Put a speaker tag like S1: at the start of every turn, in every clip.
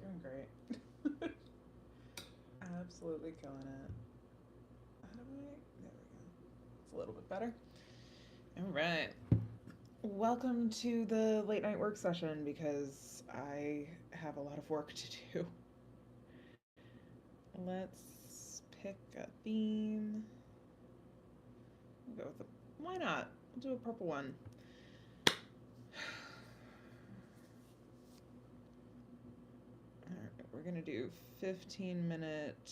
S1: Doing great. Absolutely killing it. How do I? There we go. It's a little bit better. All right. Welcome to the late night work session because I have a lot of work to do. Let's pick a theme. We'll go with why not? We'll do a purple one. All right, we're gonna do 15-minute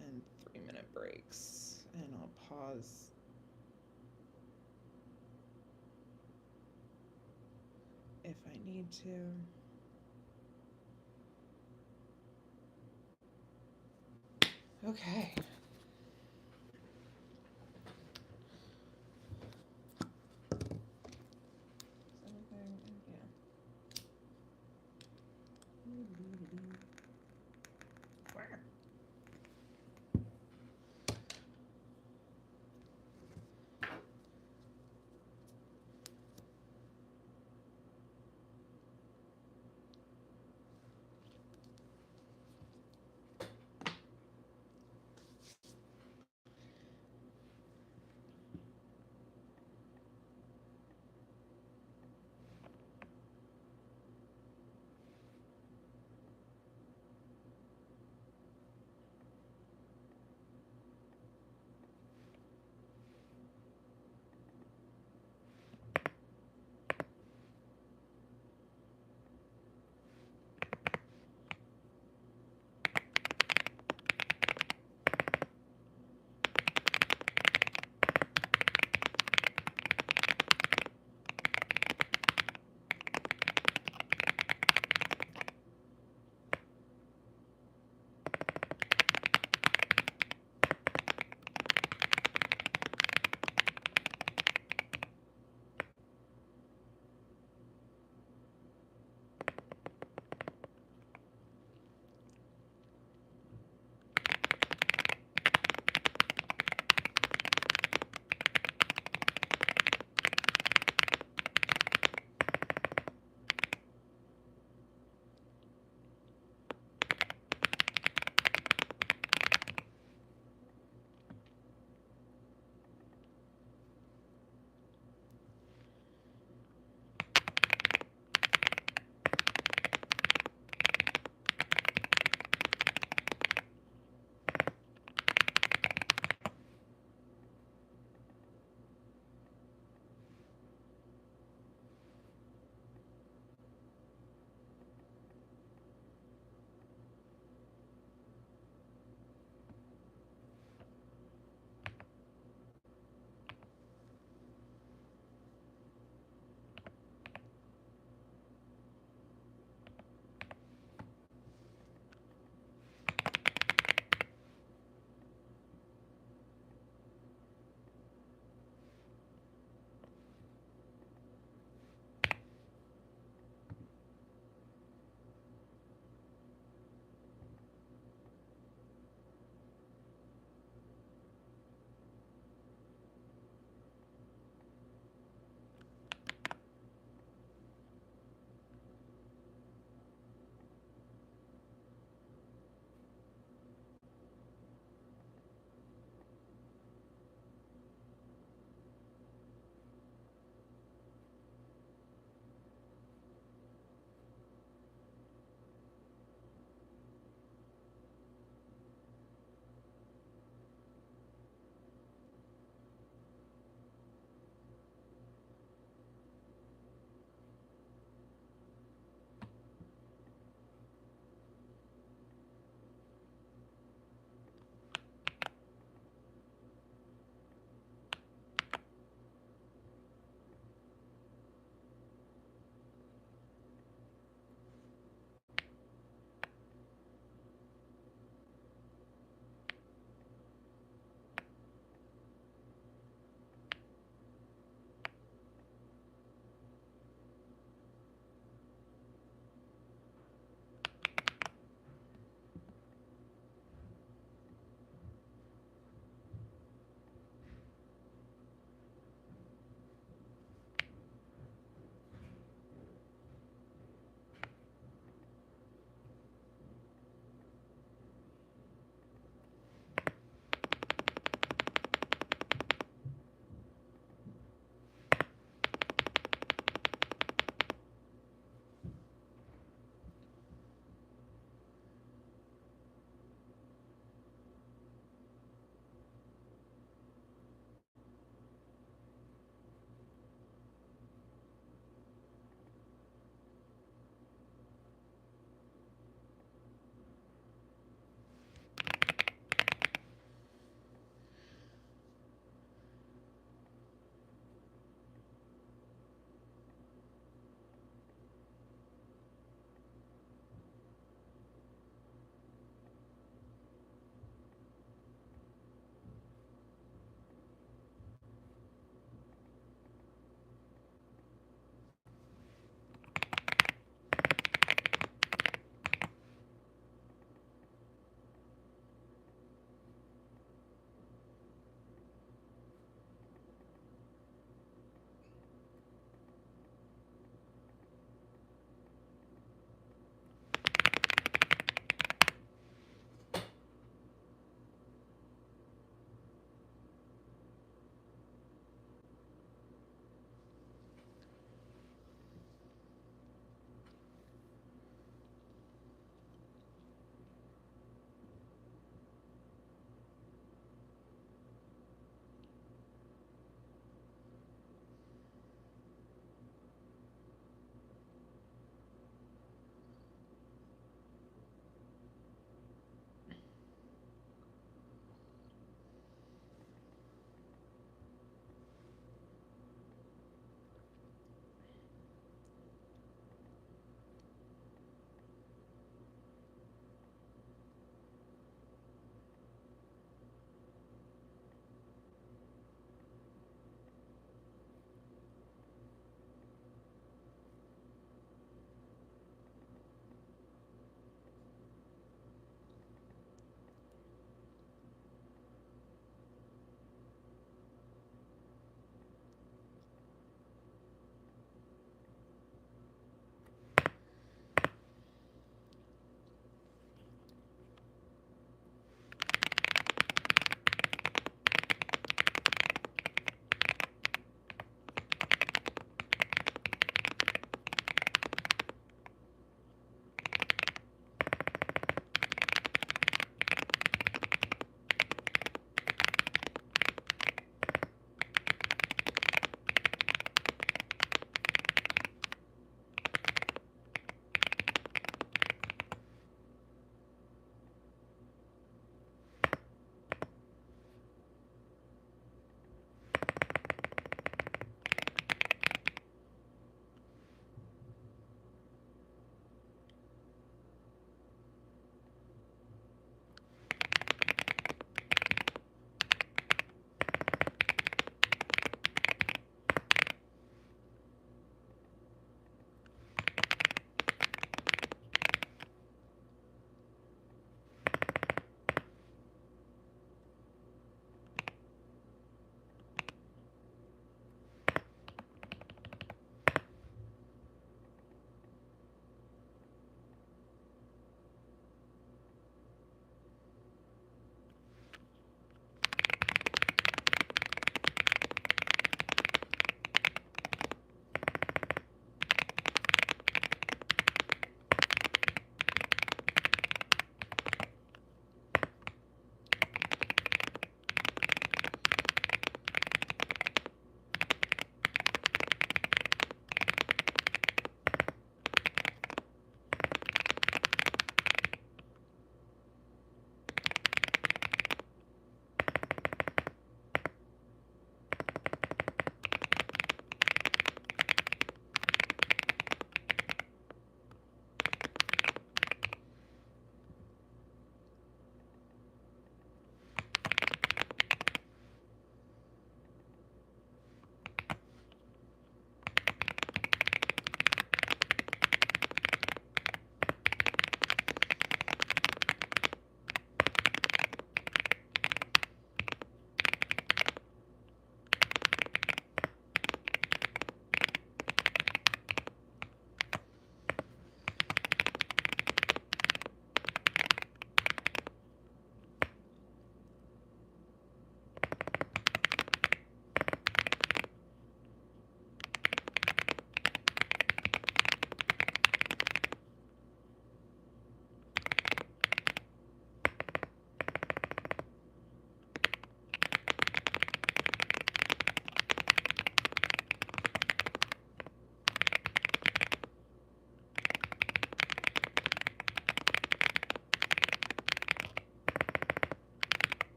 S1: and 3-minute breaks, and I'll pause if I need to. Okay. Everything, yeah. Where?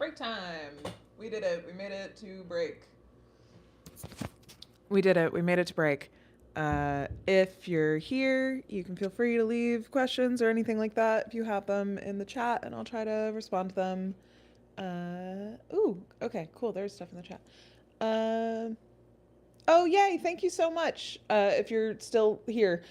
S1: break time. We did it. We made it to break. We did it. We made it to break. If you're here, you can feel free to leave questions or anything like that if you have them in the chat, and I'll try to respond to them. Ooh, okay, cool. There's stuff in the chat. Oh, yay. Thank you so much. If you're still here.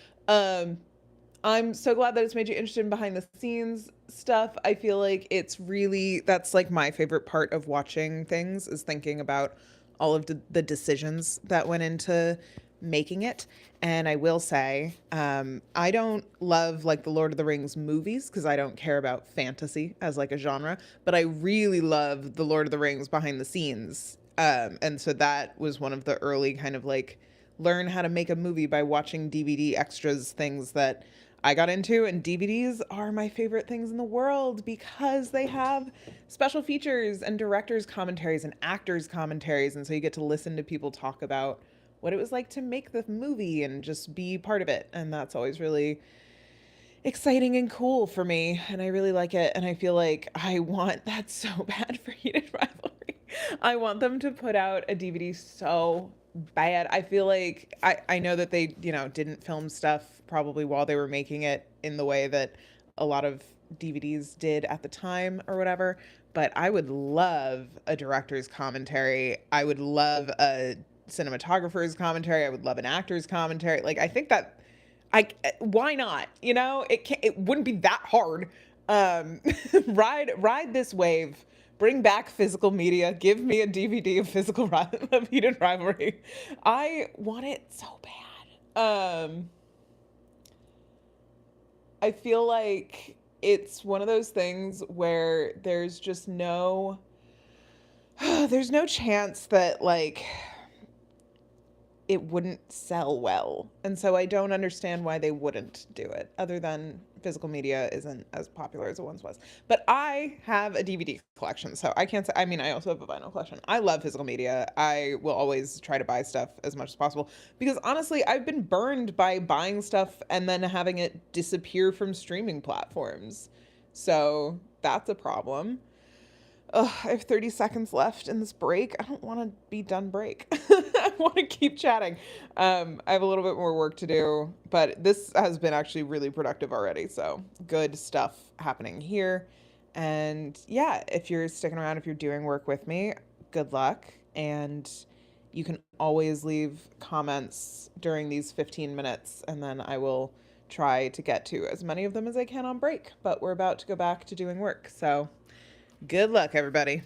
S1: I'm so glad that it's made you interested in behind the scenes stuff. I feel like it's really, that's like my favorite part of watching things, is thinking about all of the decisions that went into making it. And I will say, I don't love like the Lord of the Rings movies because I don't care about fantasy as like a genre, but I really love the Lord of the Rings behind the scenes. And so that was one of the early kind of like learn how to make a movie by watching DVD extras things that I got into. And DVDs are my favorite things in the world because they have special features and directors' commentaries and actors' commentaries. And so you get to listen to people talk about what it was like to make the movie and just be part of it. And that's always really exciting and cool for me. And I really like it. And I feel like I want that so bad for Heated Rivalry. I want them to put out a DVD so bad. I feel like I know that they, didn't film stuff probably while they were making it in the way that a lot of DVDs did at the time or whatever. But I would love a director's commentary. I would love a cinematographer's commentary. I would love an actor's commentary. Like, I think that why not? It wouldn't be that hard. Ride this wave. Bring back physical media. Give me a DVD of Heated Rivalry. I want it so bad. I feel like it's one of those things where there's just there's no chance that like it wouldn't sell well. And so I don't understand why they wouldn't do it, other than physical media isn't as popular as it once was. But I have a DVD collection, so I can't say, I mean, I also have a vinyl collection. I love physical media. I will always try to buy stuff as much as possible because honestly, I've been burned by buying stuff and then having it disappear from streaming platforms. So that's a problem. Ugh, I have 30 seconds left in this break. I don't want to be done break. I want to keep chatting. I have a little bit more work to do, but this has been actually really productive already. So good stuff happening here. And yeah, if you're sticking around, if you're doing work with me, good luck. And you can always leave comments during these 15 minutes, and then I will try to get to as many of them as I can on break. But we're about to go back to doing work. So good luck, everybody.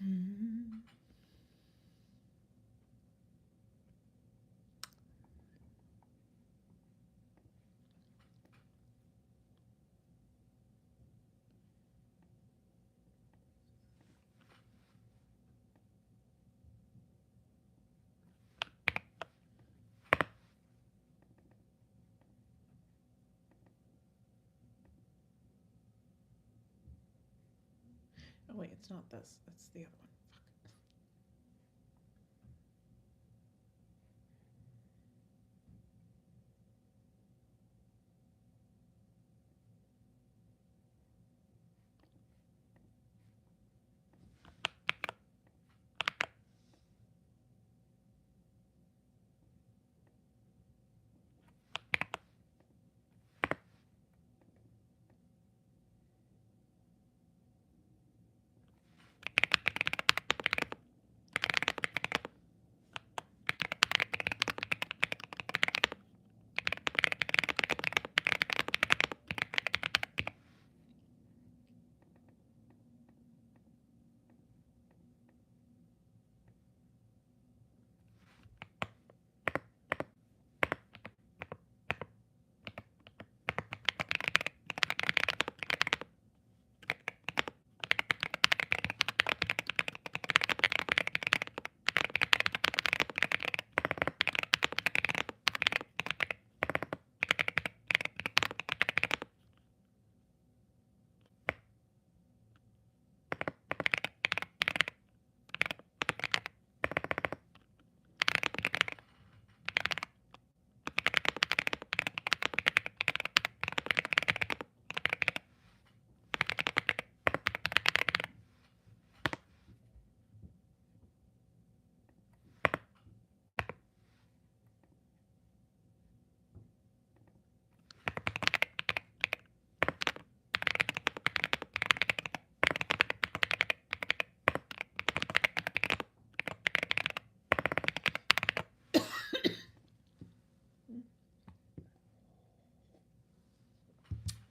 S1: Hmm. Oh wait, it's not this. It's the other one.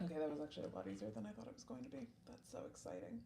S1: Okay, that was actually a lot easier than I thought it was going to be. That's so exciting.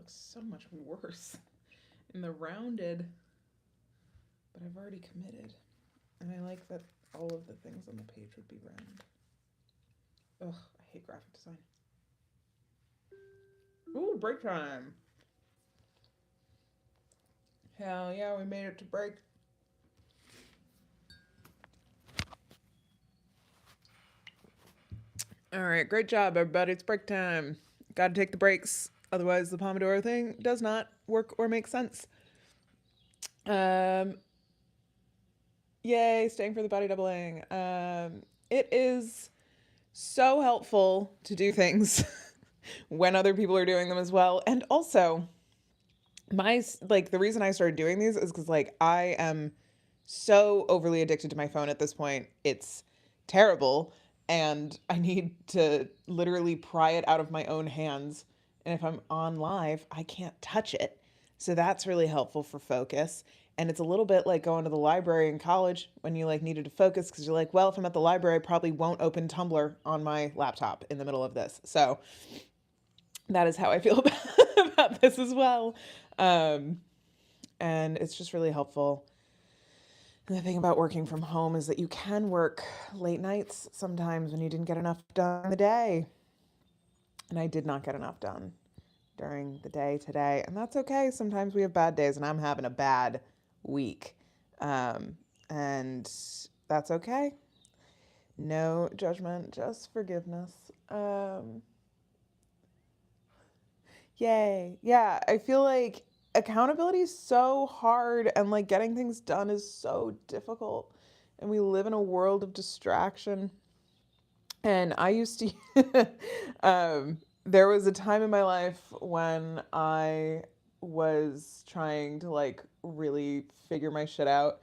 S1: looks so much worse in the rounded, but I've already committed. And I like that all of the things on the page would be round. Ugh, I hate graphic design. Ooh, break time. Hell yeah, we made it to break. All right, great job, everybody. It's break time. Got to take the breaks. Otherwise, the Pomodoro thing does not work or make sense. Yay, staying for the body doubling. It is so helpful to do things when other people are doing them as well. And also, the reason I started doing these is because I am so overly addicted to my phone at this point. It's terrible, and I need to literally pry it out of my own hands. And if I'm on live, I can't touch it. So that's really helpful for focus. And it's a little bit like going to the library in college when you needed to focus because you're like, well, if I'm at the library, I probably won't open Tumblr on my laptop in the middle of this. So that is how I feel about this as well. And it's just really helpful. And the thing about working from home is that you can work late nights sometimes when you didn't get enough done in the day. And I did not get enough done during the day today. And that's okay. Sometimes we have bad days, and I'm having a bad week. And that's okay. No judgment, just forgiveness. Yay. Yeah, I feel like accountability is so hard, and getting things done is so difficult. And we live in a world of distraction. And I used to, there was a time in my life when I was trying to really figure my shit out.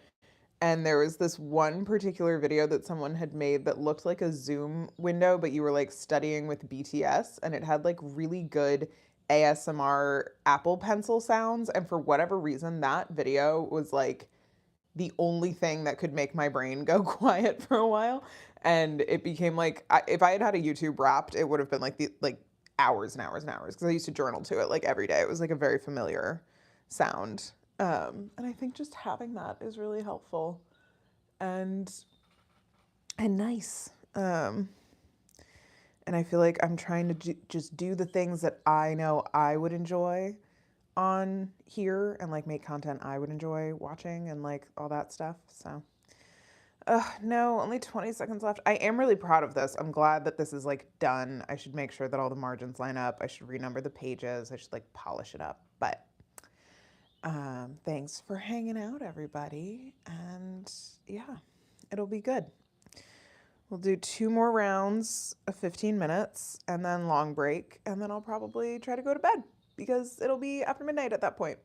S1: And there was this one particular video that someone had made that looked like a Zoom window, but you were studying with BTS, and it had really good ASMR Apple Pencil sounds. And for whatever reason, that video was the only thing that could make my brain go quiet for a while. And it became if I had had a YouTube Wrapped, it would have been hours and hours and hours, because I used to journal to it every day. It was a very familiar sound. And I think just having that is really helpful and nice. And I feel like I'm trying to just do the things that I know I would enjoy on here, and make content I would enjoy watching, and all that stuff. So no, only 20 seconds left. I am really proud of this. I'm glad that this is done. I should make sure that all the margins line up. I should renumber the pages. I should polish it up. But thanks for hanging out, everybody. And yeah, it'll be good. We'll do 2 more rounds of 15 minutes and then long break. And then I'll probably try to go to bed because it'll be after midnight at that point.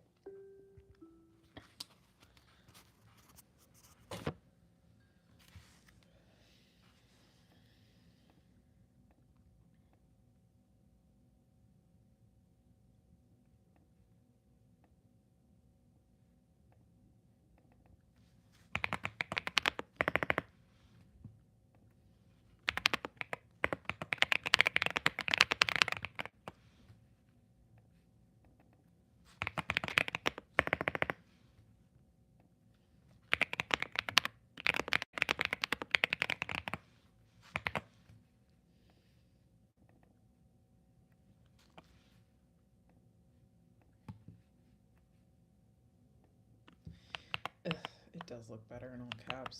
S1: Ugh, it does look better in all caps.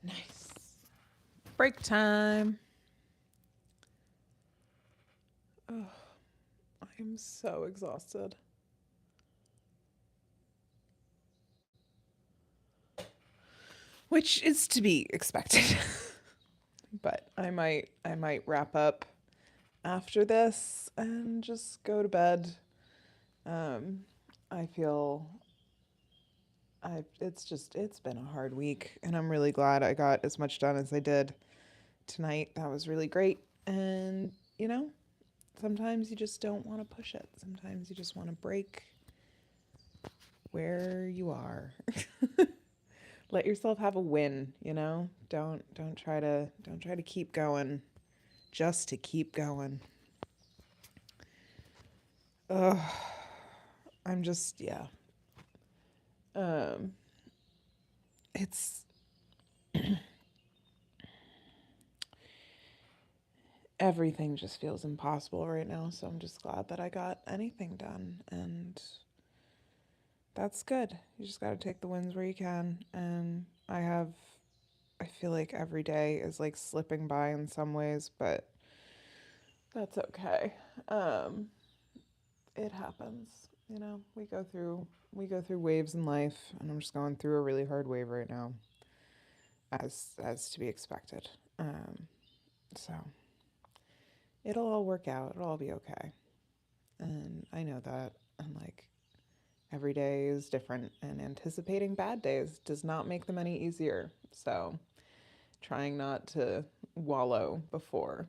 S1: Nice. Break time. Oh, I am so exhausted. Which is to be expected. But I might wrap up after this and just go to bed. Um, I feel it's been a hard week, and I'm really glad I got as much done as I did tonight. That was really great. And sometimes you just don't want to push it. Sometimes you just want to break where you are. Let yourself have a win, don't try to keep going just to keep going. Ugh, I'm just, yeah. Um, it's everything just feels impossible right now, so I'm just glad that I got anything done, and that's good. You just got to take the wins where you can, and I feel like every day is like slipping by in some ways, but that's okay. Um, it happens, we go through waves in life, and I'm just going through a really hard wave right now, as to be expected. So it'll all work out. It'll all be okay. And I know that. And like every day is different, and anticipating bad days does not make them any easier. So trying not to wallow before,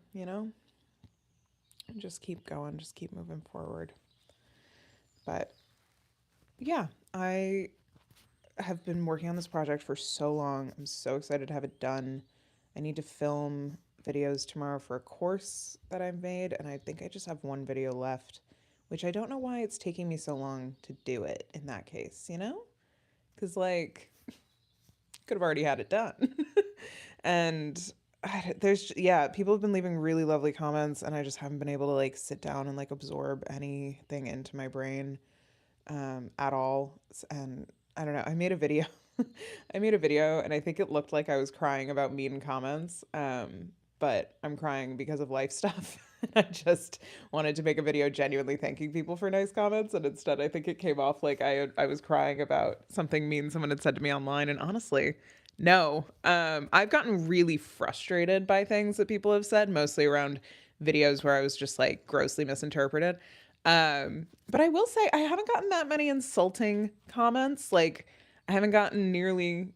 S1: just keep going, just keep moving forward. But yeah, I have been working on this project for so long. I'm so excited to have it done. I need to film videos tomorrow for a course that I've made, and I think I just have one video left, which I don't know why it's taking me so long to do it in that case, Because, like, could have already had it done. And yeah, people have been leaving really lovely comments, and I just haven't been able to, like, sit down and, like, absorb anything into my brain at all. And I don't know. I made a video. I made a video, and I think it looked like I was crying about mean comments. But I'm crying because of life stuff. I just wanted to make a video genuinely thanking people for nice comments, and instead I think it came off like I was crying about something mean someone had said to me online. And honestly, no. I've gotten really frustrated by things that people have said, mostly around videos where I was just like grossly misinterpreted. But I will say I haven't gotten that many insulting comments. Like, I haven't gotten nearly,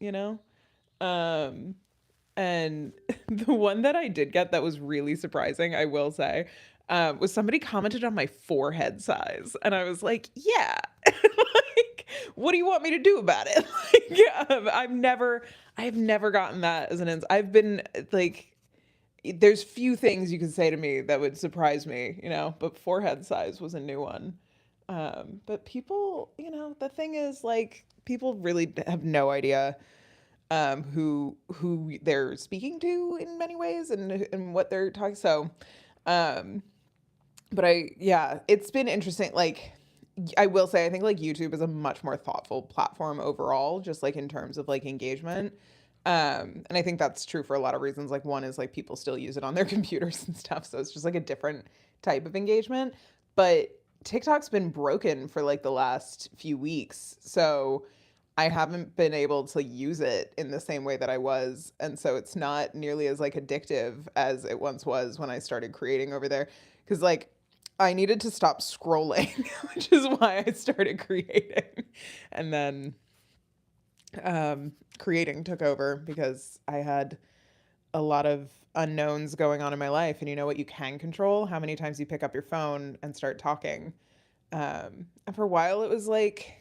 S1: Um, and the one that I did get that was really surprising, I will say, was somebody commented on my forehead size, and I was like, yeah, like, what do you want me to do about it? Like, I've never gotten that as an I've been like, there's few things you can say to me that would surprise me, but forehead size was a new one. But people, the thing is, like, people really have no idea who they're speaking to in many ways, and what they're talking. So, um, but yeah, it's been interesting. Like, I will say, I think like YouTube is a much more thoughtful platform overall, just like in terms of like engagement. And I think that's true for a lot of reasons. Like, one is like people still use it on their computers and stuff, so it's just like a different type of engagement. But TikTok's been broken for like the last few weeks, so I haven't been able to use it in the same way that I was, and so it's not nearly as like addictive as it once was when I started creating over there. Because like I needed to stop scrolling, which is why I started creating, and then creating took over because I had a lot of unknowns going on in my life. And you know what you can control? How many times you pick up your phone and start talking. And for a while, it was like,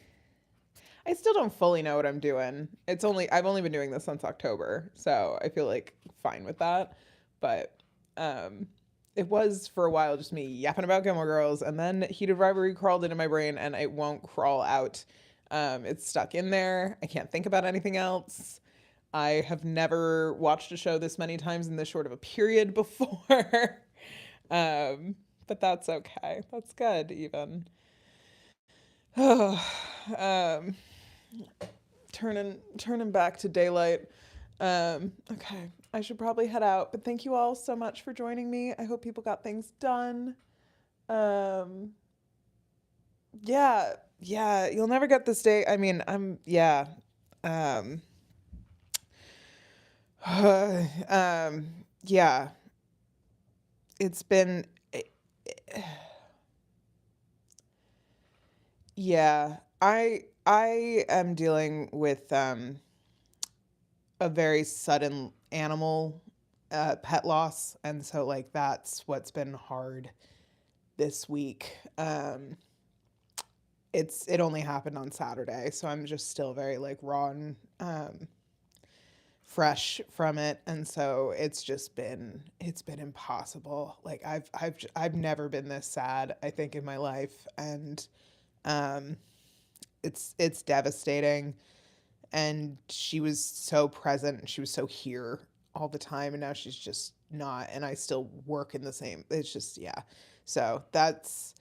S1: I still don't fully know what I'm doing. I've only been doing this since October, so I feel like fine with that. But um, it was for a while just me yapping about Gilmore Girls, and then Heated Rivalry crawled into my brain, and it won't crawl out. It's stuck in there. I can't think about anything else. I have never watched a show this many times in this short of a period before. um, but that's okay. That's good, even. um, turning back to daylight. Okay, I should probably head out, but thank you all so much for joining me. I hope people got things done. Um, yeah, yeah, you'll never get this day. I mean, yeah. Um, yeah, it's been, yeah, I am dealing with, a very sudden animal, pet loss, and so, like, that's what's been hard this week. It only happened on Saturday, so I'm just still very, like, raw and, fresh from it, and so it's been impossible. Like, I've never been this sad, I think, in my life, and, um, it's devastating, and she was so present, and she was so here all the time, and now she's just not, and I still work in the same, it's just, yeah. So that's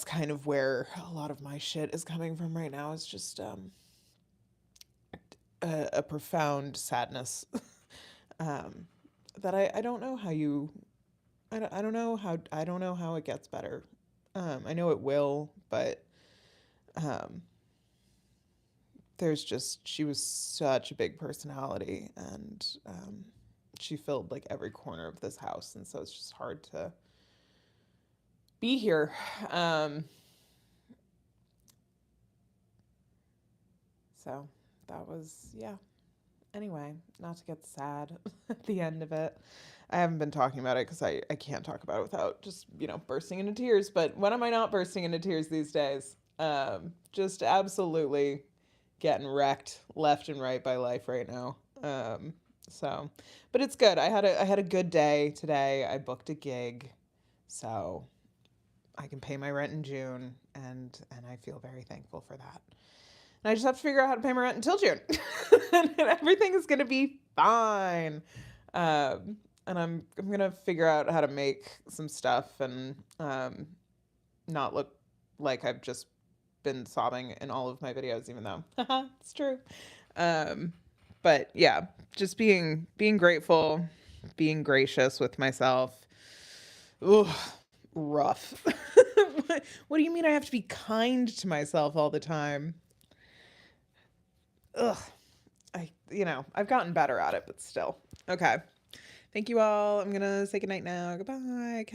S1: kind of where a lot of my shit is coming from right now. Is just a profound sadness, um, that I don't know how you I don't know how it gets better. I know it will, but um, there's just she was such a big personality, and she filled like every corner of this house, and so it's just hard to be here. Um, so that was, yeah. Anyway, not to get sad at the end of it. I haven't been talking about it because I can't talk about it without just, bursting into tears. But when am I not bursting into tears these days? Just absolutely getting wrecked left and right by life right now. So, but it's good. I had a good day today. I booked a gig, so I can pay my rent in June, and I feel very thankful for that. And I just have to figure out how to pay my rent until June. And everything is gonna be fine. And I'm gonna figure out how to make some stuff, and not look like I've just been sobbing in all of my videos, even though it's true. Um, but yeah, just being grateful, being gracious with myself. Ooh, rough. What do you mean I have to be kind to myself all the time? Ugh. I've gotten better at it, but still. Okay. Thank you all. I'm gonna say goodnight now. Goodbye.